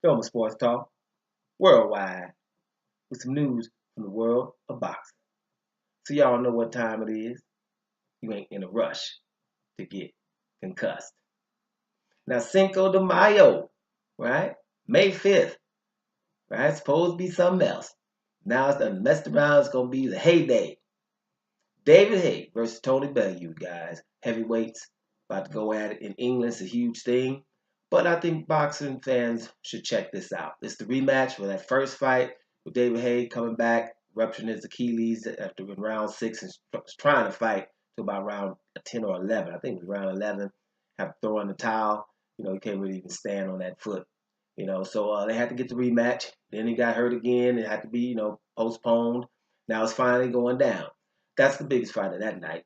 Film Sports Talk worldwide with some news from the world of boxing. So y'all know what time it is. You ain't in a rush to get concussed. Now Cinco de Mayo, right? May 5th, right? It's supposed to be something else. Now it's done messed around. It's gonna be the Haye Day. David Haye versus Tony Bellew, guys. Heavyweights about to go at it in England. It's a huge thing. But I think boxing fans should check this out. It's the rematch for that first fight with David Haye coming back, rupturing his Achilles after in round 6 and was trying to fight to about round 10 or 11. I think it was round 11. Have to throw in the towel. He can't really even stand on that foot. So they had to get the rematch. Then he got hurt again. It had to be, postponed. Now it's finally going down. That's the biggest fight of that night,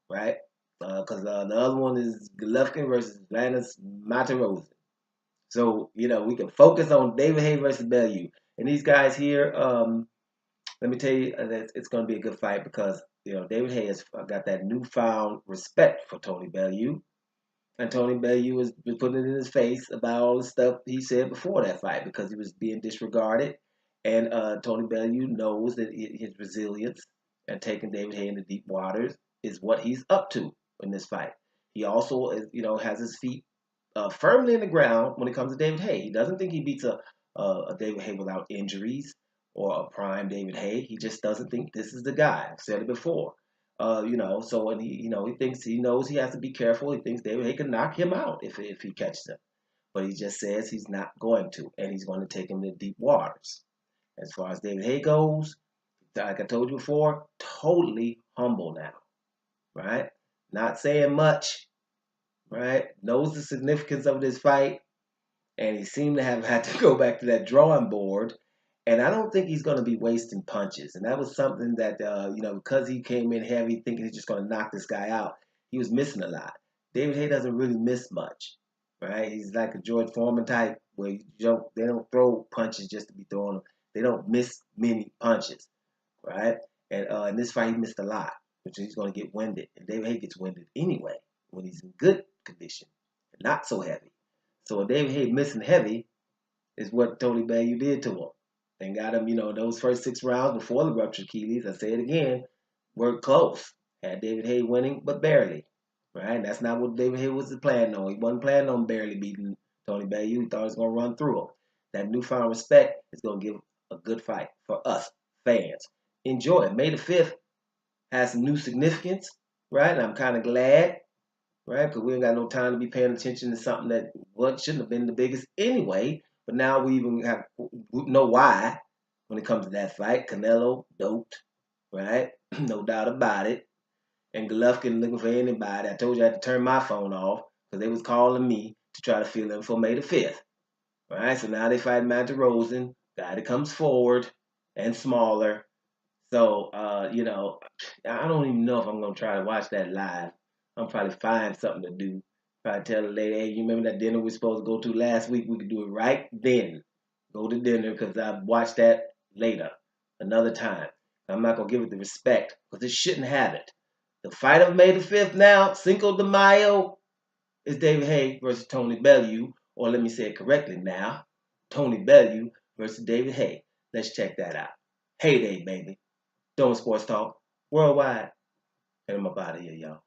right? Because the other one is Golovkin versus Vanis Matarosen. So, we can focus on David Haye versus Bellew. And these guys here, let me tell you that it's going to be a good fight because, David Haye has got that newfound respect for Tony Bellew. And Tony Bellew was putting it in his face about all the stuff he said before that fight because he was being disregarded. And Tony Bellew knows that his resilience and taking David Haye into deep waters is what he's up to in this fight. He also, has his feet firmly in the ground when it comes to David Haye. He doesn't think he beats a David Haye without injuries or a prime David Haye. He just doesn't think this is the guy. I've said it before. So when he knows he has to be careful. He thinks David Haye can knock him out if he catches him. But he just says he's not going to, and he's going to take him to deep waters. As far as David Haye goes, like I told you before, totally humble now, right? Not saying much, right? Knows the significance of this fight, and he seemed to have had to go back to that drawing board. And I don't think he's going to be wasting punches. And that was something that, because he came in heavy thinking he's just going to knock this guy out, he was missing a lot. David Haye doesn't really miss much, right? He's like a George Foreman type where they don't throw punches just to be throwing them. They don't miss many punches, right? And in this fight, he missed a lot, which he's going to get winded. And David Haye gets winded anyway when he's in good condition, not so heavy. So David Haye missing heavy is what Tony Bellew did to him. And got him, those first 6 rounds before the ruptured Achilles, I say it again, were close. Had David Haye winning, but barely. Right? And that's not what David Haye was planning on. He wasn't planning on barely beating Tony Bellew. He thought he was going to run through him. That newfound respect is going to give a good fight for us fans. Enjoy it. May the 5th has some new significance, right? And I'm kind of glad, right? Because we ain't got no time to be paying attention to something that shouldn't have been the biggest anyway. But now we even know why when it comes to that fight. Canelo doped, right? No doubt about it. And Golovkin looking for anybody. I told you I had to turn my phone off because they was calling me to try to fill in for May the 5th. Right? So now they fight Matt Rosen, guy that comes forward and smaller. So, I don't even know if I'm going to try to watch that live. I'm probably find something to do. Probably tell the lady, hey, you remember that dinner we were supposed to go to last week? We could do it right then. Go to dinner because I watched that later, another time. I'm not going to give it the respect because it shouldn't have it. The fight of May the 5th now, Cinco de Mayo, is David Haye versus Tony Bellew. Or let me say it correctly now, Tony Bellew versus David Haye. Let's check that out. Haye Day, baby. Don't Sports Talk worldwide. And I'm up out of here, y'all.